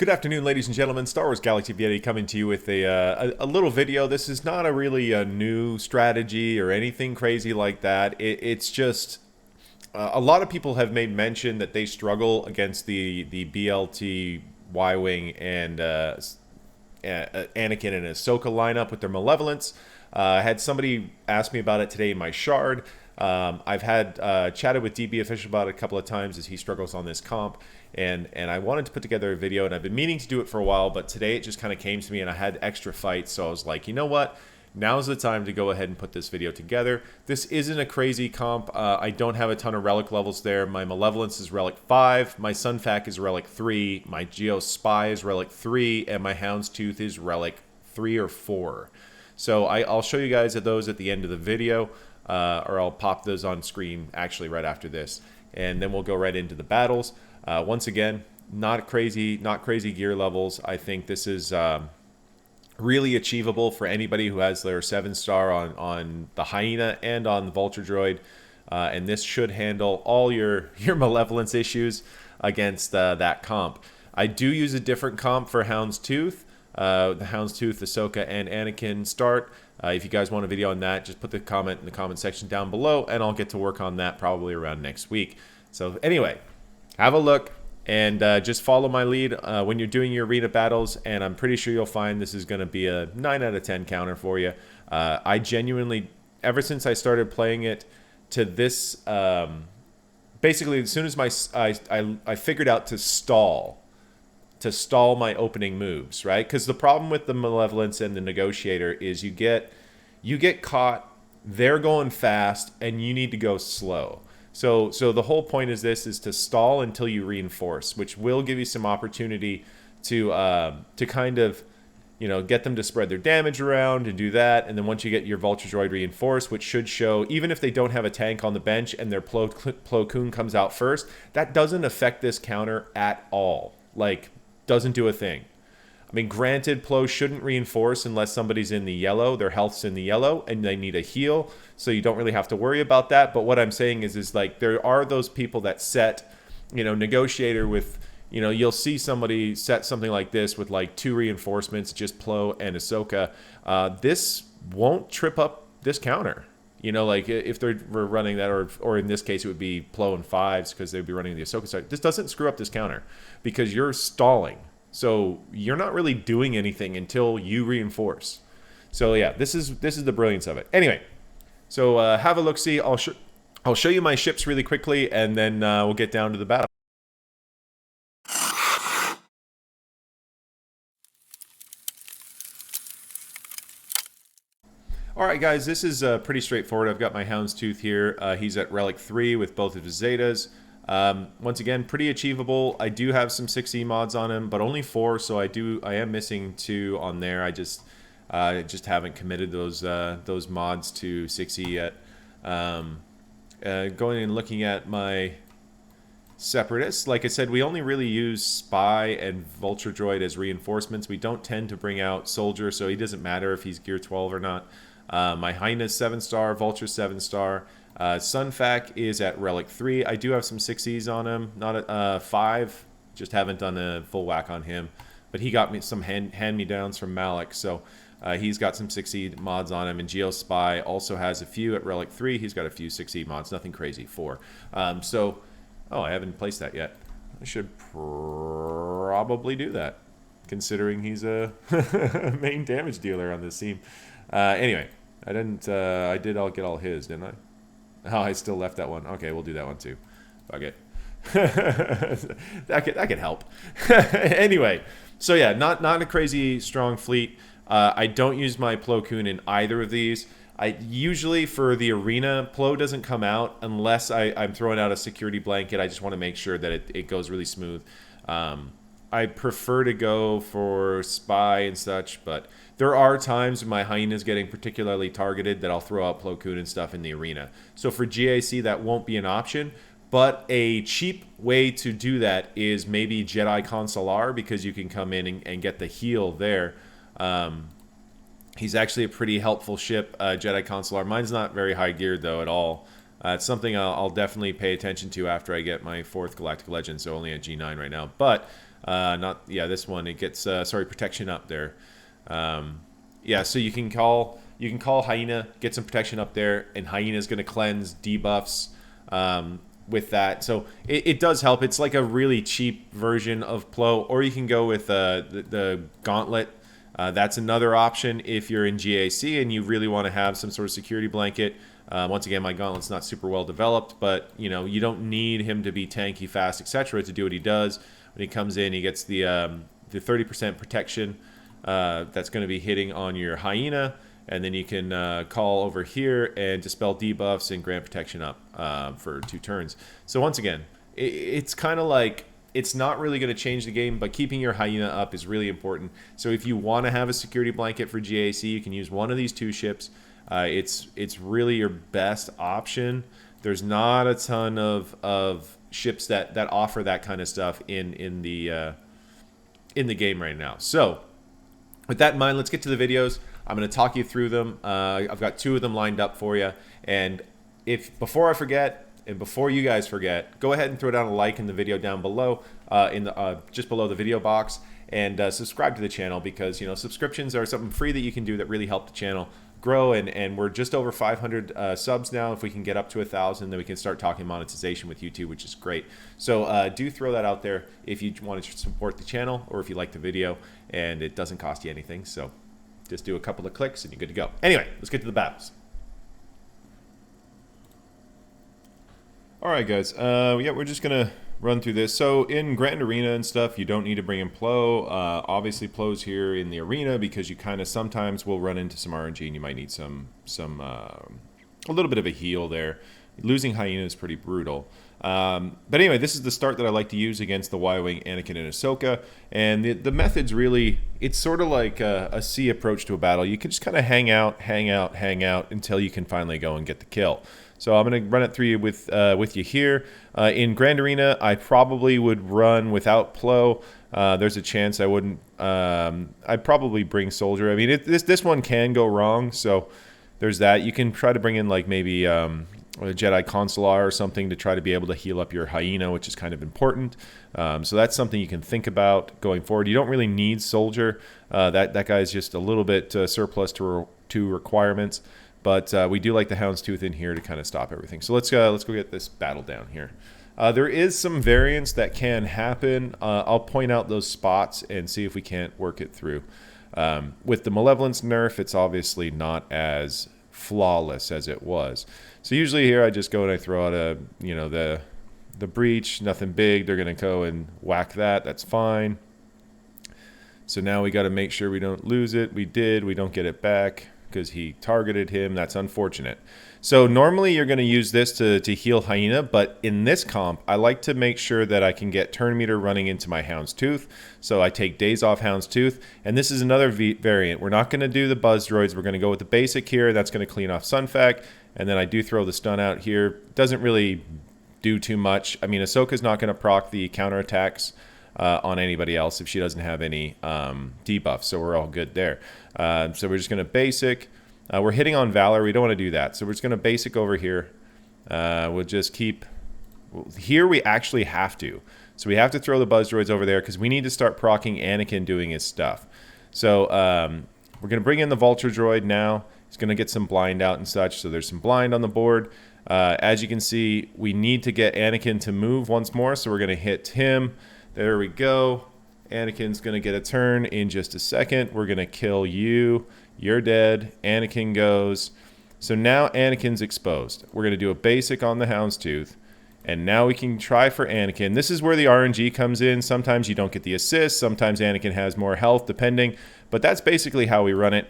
Good afternoon, ladies and gentlemen. Star Wars Galaxy of Yeti coming to you with a little video. This is not a really a new strategy or anything crazy like that. It's just a lot of people have made mention that they struggle against the BLT Y-wing and Anakin and Ahsoka lineup with their malevolence. I had somebody ask me about it today in my shard. I've had chatted with DB Official about it a couple of times as he struggles on this comp, and I wanted to put together a video, and I've been meaning to do it for a while, but today it just kind of came to me, and I had extra fights, so I was like, you know what? Now's the time to go ahead and put this video together. This isn't a crazy comp. I don't have a ton of relic levels there. My Malevolence is relic 5, my Sunfac is relic 3, my Geo Spy is relic 3, and my Houndstooth is relic 3 or 4. So I'll show you guys those at the end of the video, or I'll pop those on screen actually right after this, and then we'll go right into the battles. Once again, not crazy gear levels. I think this is really achievable for anybody who has their 7-star on the Hyena and on the Vulture Droid, and this should handle all your Malevolence issues against that comp. I do use a different comp for Houndstooth. The Houndstooth, Ahsoka, and Anakin start. If you guys want a video on that, just put the comment in the comment section down below, and I'll get to work on that probably around next week. So anyway, have a look and just follow my lead when you're doing your arena battles, and I'm pretty sure you'll find this is going to be a 9 out of 10 counter for you. I genuinely, ever since I started playing it to this, basically as soon as I figured out to stall my opening moves, right? Because the problem with the Malevolence and the Negotiator is you get caught, they're going fast, and you need to go slow. So the whole point is to stall until you reinforce, which will give you some opportunity to kind of, you know, get them to spread their damage around and do that. And then once you get your Vulture Droid reinforced, which should show, even if they don't have a tank on the bench and their Plo Koon comes out first, that doesn't affect this counter at all. Like, doesn't do a thing. I mean, granted, Plo shouldn't reinforce unless somebody's in the yellow, their health's in the yellow, and they need a heal, so you don't really have to worry about that. But what I'm saying is like, there are those people that set, you know, Negotiator with, you know, you'll see somebody set something like this with like 2 reinforcements, just Plo and Ahsoka. This won't trip up this counter. You know, like if they were running that, or in this case, it would be Plo and 5s because they'd be running the Ahsoka side. This doesn't screw up this counter because you're stalling. So you're not really doing anything until you reinforce. So yeah, this is the brilliance of it. Anyway, so have a look-see. I'll show you my ships really quickly, and then we'll get down to the battle. Alright guys, this is pretty straightforward. I've got my Houndstooth here. He's at Relic 3 with both of his Zetas. Once again, pretty achievable. I do have some 6E mods on him, but only 4, so I am missing 2 on there. I just haven't committed those mods to 6E yet. Going and looking at my Separatists, like I said, we only really use Spy and Vulture Droid as reinforcements. We don't tend to bring out Soldier, so he doesn't matter if he's Gear 12 or not. My Highness 7-star, Vulture 7-star. Sunfac is at Relic 3. I do have some 6Es on him, not a 5. Just haven't done a full whack on him. But he got me some hand-me-downs from Malik, so he's got some 6E mods on him. And Geo Spy also has a few at Relic 3. He's got a few 6E mods, nothing crazy, 4. Oh, I haven't placed that yet. I should probably do that, considering he's a main damage dealer on this team. Anyway, I didn't. I'll get all his, didn't I? Oh, I still left that one. Okay, we'll do that one too. Fuck it. that could help. Anyway, so yeah, not a crazy strong fleet. I don't use my Plo Koon in either of these. I usually, for the arena, Plo doesn't come out unless I'm throwing out a security blanket. I just want to make sure that it goes really smooth. I prefer to go for Spy and such, but there are times when my Hyena is getting particularly targeted that I'll throw out Plo Koon and stuff in the arena. So for GAC, that won't be an option, but a cheap way to do that is maybe Jedi Consular, because you can come in and get the heal there. He's actually a pretty helpful ship, Jedi Consular. Mine's not very high geared, though, at all. It's something I'll definitely pay attention to after I get my 4th Galactic Legend, so only at G9 right now. But Not, yeah, this one, it gets, sorry, protection up there. Yeah, so you can call Hyena, get some protection up there, and Hyena is going to cleanse debuffs with that. So it does help. It's like a really cheap version of Plo, or you can go with the Gauntlet. That's another option if you're in GAC and you really want to have some sort of security blanket. Once again, my Gauntlet's not super well developed, but you know, you don't need him to be tanky, fast, etc. to do what he does. When he comes in, he gets the 30% protection that's going to be hitting on your Hyena, and then you can call over here and dispel debuffs and grant protection up for 2 turns. So once again, it's kind of like, it's not really going to change the game, but keeping your Hyena up is really important. So if you want to have a security blanket for GAC, you can use one of these 2 ships. It's really your best option. There's not a ton of ships that offer that kind of stuff in the game right now. So with that in mind, let's get to the videos. I'm going to talk you through them. I've got 2 of them lined up for you. And if before I forget, and before you guys forget, go ahead and throw down a like in the video down below, just below the video box, and subscribe to the channel, because you know, subscriptions are something free that you can do that really help the channel grow, and we're just over 500 subs now. If we can get up to 1,000, then we can start talking monetization with YouTube, which is great. So do throw that out there if you want to support the channel, or if you like the video, and it doesn't cost you anything. So just do a couple of clicks and you're good to go. Anyway, let's get to the battles. All right, guys. Yeah, we're just gonna run through this. So in Grand Arena and stuff, you don't need to bring in Plo. Obviously, Plo's here in the arena because you kind of sometimes will run into some RNG and you might need a little bit of a heal there. Losing Hyena is pretty brutal. But anyway, this is the start that I like to use against the YWing, Anakin, and Ahsoka. And the method's really, it's sort of like a C approach to a battle. You can just kind of hang out until you can finally go and get the kill. So I'm going to run it through you with you here. In Grand Arena, I probably would run without Plo. There's a chance I wouldn't. I'd probably bring Soldier. I mean, this one can go wrong, so there's that. You can try to bring in like maybe a Jedi Consular or something to try to be able to heal up your Hyena, which is kind of important. So that's something you can think about going forward. You don't really need Soldier. That guy's just a little bit surplus to requirements. But we do like the Houndstooth in here to kind of stop everything. So let's go get this battle down here. There is some variance that can happen. I'll point out those spots and see if we can't work it through. With the Malevolence Nerf, it's obviously not as flawless as it was. So usually here I just go and I throw out the breach, nothing big. They're going to go and whack that. That's fine. So now we got to make sure we don't lose it. We did. We don't get it back because he targeted him. That's unfortunate. So normally you're going to use this to heal Hyena, but in this comp, I like to make sure that I can get turn meter running into my Houndstooth. So I take days off Houndstooth, and this is another variant. We're not going to do the Buzz Droids. We're going to go with the basic here. That's going to clean off Sunfac, and then I do throw the stun out here. Doesn't really do too much. I mean, Ahsoka's not going to proc the counterattacks on anybody else if she doesn't have any debuffs, so we're all good there. So we're just going to basic. We're hitting on Valor. We don't want to do that, so we're just going to basic over here. We'll just keep... Here we actually have to. So we have to throw the Buzz Droids over there because we need to start proccing Anakin doing his stuff. So we're going to bring in the Vulture Droid now. He's going to get some blind out and such, so there's some blind on the board. As you can see, we need to get Anakin to move once more, so we're going to hit him. There we go. Anakin's going to get a turn in just a second. We're going to kill you. You're dead. Anakin goes. So now Anakin's exposed. We're going to do a basic on the Houndstooth. And now we can try for Anakin. This is where the RNG comes in. Sometimes you don't get the assist. Sometimes Anakin has more health, depending. But that's basically how we run it.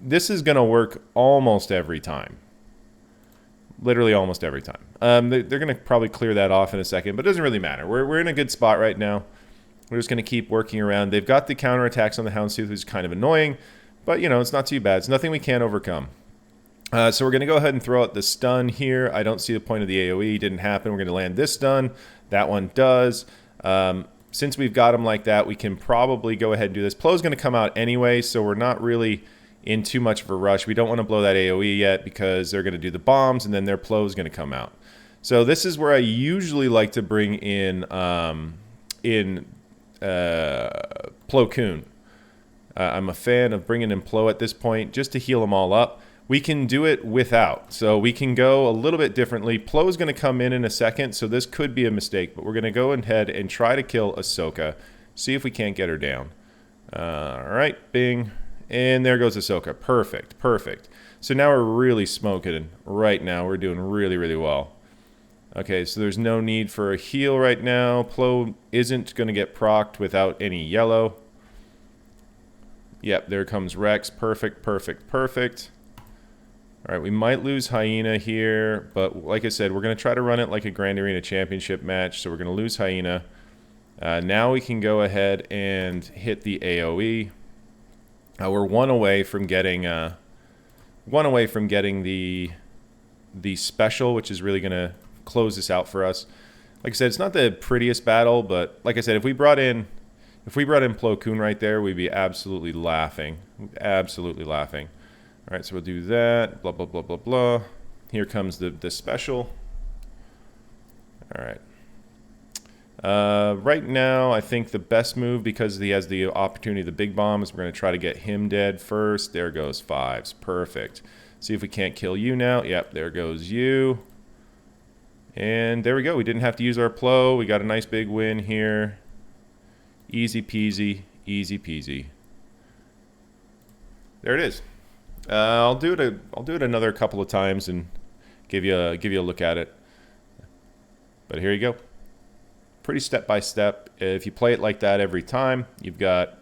This is going to work almost every time. Literally almost every time. They're going to probably clear that off in a second, but it doesn't really matter. We're in a good spot right now. We're just going to keep working around. They've got the counterattacks on the Houndstooth, which is kind of annoying, but, you know, it's not too bad. It's nothing we can't overcome. So we're going to go ahead and throw out the stun here. I don't see the point of the AoE. It didn't happen. We're going to land this stun. That one does. Since we've got them like that, we can probably go ahead and do this. Plo's going to come out anyway, so we're not really in too much of a rush. We don't want to blow that AoE yet because they're going to do the bombs, and then their Plo is going to come out. So this is where I usually like to bring in Plo Koon. I'm a fan of bringing in Plo at this point just to heal them all up. We can do it without, so we can go a little bit differently. Plo is going to come in a second, so this could be a mistake, but we're going to go ahead and try to kill Ahsoka, see if we can't get her down. All right, bing, and there goes Ahsoka. Perfect, perfect. So now we're really smoking right now. We're doing really, really well. Okay, so there's no need for a heal right now. Plo isn't going to get procced without any yellow. Yep, there comes Rex. Perfect, perfect, perfect. All right, we might lose Hyena here, but like I said, we're going to try to run it like a Grand Arena Championship match, so we're going to lose Hyena. Now we can go ahead and hit the AoE. We're one away from getting the special, which is really going to close this out for us. Like I said, it's not the prettiest battle, but like I said, if we brought in Plo Koon right there, we'd be absolutely laughing. Absolutely laughing. All right, so we'll do that. Blah, blah, blah, blah, blah. Here comes the special. All right. Right now, I think the best move, because he has the opportunity of the big bomb, is we're going to try to get him dead first. There goes Fives. Perfect. See if we can't kill you now. Yep, there goes you. And there we go. We didn't have to use our Plo. We got a nice big win here. Easy peasy, easy peasy. There it is. I'll do it another couple of times and give you a look at it. But here you go. Pretty step by step. If you play it like that every time, you've got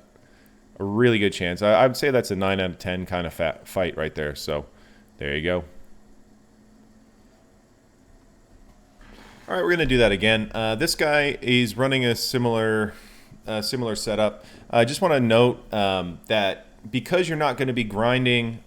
a really good chance. I would say that's a 9 out of 10 kind of fight right there. So there you go. All right, we're going to do that again. This guy is running a similar setup. I just want to note that because you're not going to be grinding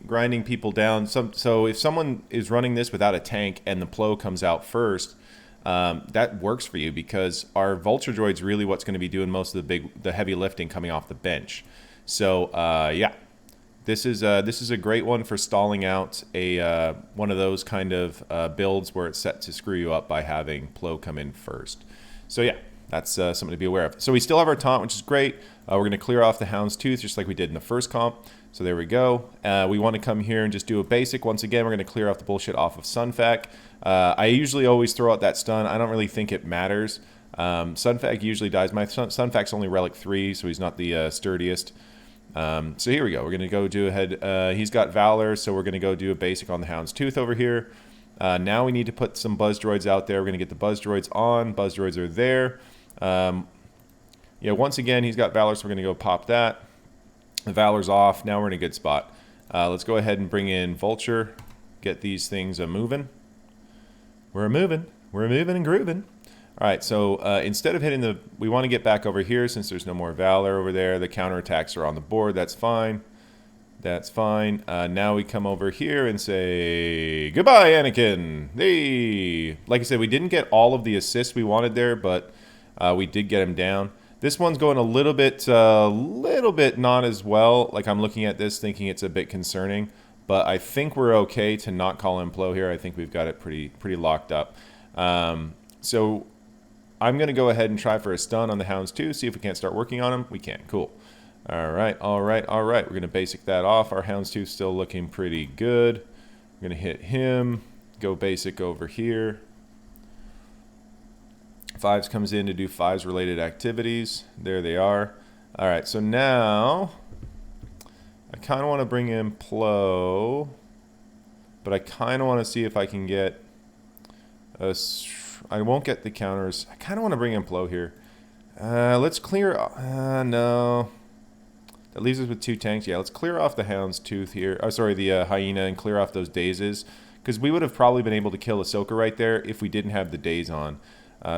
people down, so if someone is running this without a tank and the Plo comes out first, that works for you because our Vulture Droid's really what's going to be doing most of the heavy lifting coming off the bench. So yeah, this is a great one for stalling out a one of those kind of builds where it's set to screw you up by having Plo come in first. So yeah, that's something to be aware of. So we still have our taunt, which is great. We're going to clear off the Hound's Tooth just like we did in the first comp. So there we go. We want to come here and just do a basic. Once again, we're going to clear off the bullshit off of Sunfac. I usually always throw out that stun. I don't really think it matters. Sunfac usually dies. My Sunfac's only Relic 3, so he's not the sturdiest. So here we go. We're going to go do ahead. He's got Valor, so we're going to go do a basic on the Hound's Tooth over here. Now we need to put some Buzz Droids out there. We're going to get the Buzz Droids on. Buzz Droids are there. Yeah, once again, he's got Valor, so we're going to go pop that. The Valor's off. Now we're in a good spot. Let's go ahead and bring in Vulture. Get these things moving. We're moving and grooving. All right, so instead of hitting we want to get back over here since there's no more Valor over there. The counterattacks are on the board. That's fine. That's fine. Now we come over here and say, goodbye, Anakin. Hey. Like I said, we didn't get all of the assists we wanted there, but we did get him down. This one's going a little bit not as well. Like I'm looking at this thinking it's a bit concerning, but I think we're okay to not call him Plo here. I think we've got it pretty locked up. So I'm going to go ahead and try for a stun on the Hounds too, see if we can't start working on him. We can. Cool. All right. We're going to basic that off. Our Hound's Tooth still looking pretty good. We're going to hit him, go basic over here. Fives comes in to do Fives related activities. There they are. All right, so now I kind of want to bring in Plo, but I kind of want to see if I can get I won't get the counters. I kind of want to bring in Plo here. Let's clear. No. That leaves us with 2 tanks. Yeah, let's clear off the Hound's Tooth here. Oh, sorry, the Hyena, and clear off those dazes. Because we would have probably been able to kill Ahsoka right there if we didn't have the daze on.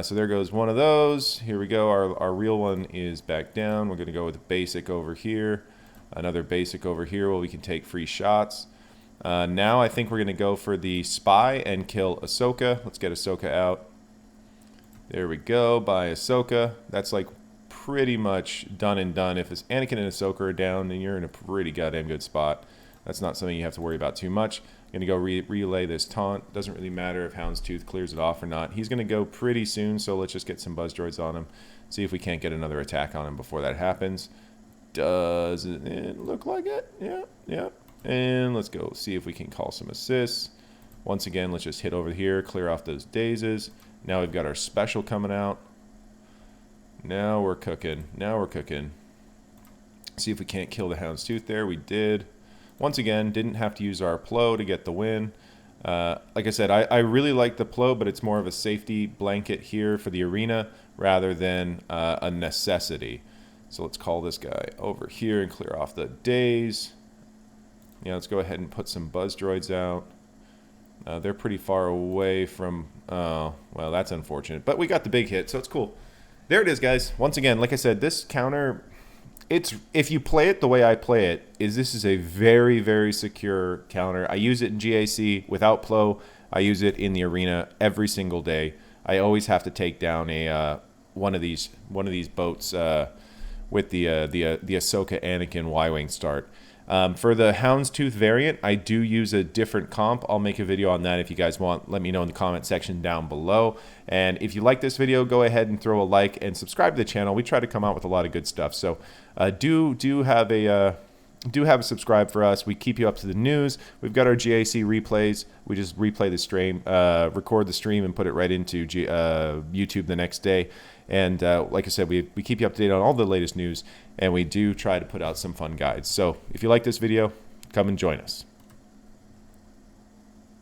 So there goes one of those. Here we go. Our real one is back down. We're going to go with a basic over here. Another basic over here where we can take free shots. Now I think we're going to go for the spy and kill Ahsoka. Let's get Ahsoka out. There we go. By Ahsoka. That's like pretty much done and done. If Anakin and Ahsoka are down, then you're in a pretty goddamn good spot. That's not something you have to worry about too much. Going to go relay this taunt. Doesn't really matter if Houndstooth clears it off or not. He's going to go pretty soon, so let's just get some buzz droids on him. See if we can't get another attack on him before that happens. Does it look like it? Yeah, yeah. And let's go see if we can call some assists. Once again, let's just hit over here, clear off those dazes. Now we've got our special coming out. Now we're cooking. Now we're cooking. See if we can't kill the Houndstooth there. We did. Once again, didn't have to use our Plo to get the win. Like I said, I really like the Plo, but it's more of a safety blanket here for the arena rather than a necessity. So let's call this guy over here and clear off the daze. Yeah, let's go ahead and put some buzz droids out. They're pretty far away from... Oh, well, that's unfortunate. But we got the big hit, so it's cool. There it is, guys. Once again, like I said, this counter... if you play it the way I play it, this is a very, very secure counter. I use it in GAC without Plo. I use it in the arena every single day. I always have to take down one of these boats with the Ahsoka Anakin Y-Wing start. For the Houndstooth variant, I do use a different comp. I'll make a video on that if you guys want. Let me know in the comment section down below. And if you like this video, go ahead and throw a like and subscribe to the channel. We try to come out with a lot of good stuff. So do have a subscribe for us. We keep you up to the news. We've got our GAC replays. We just replay the stream, record the stream, and put it right into YouTube the next day. And like I said, we keep you up to date on all the latest news, and we do try to put out some fun guides. So if you like this video, come and join us.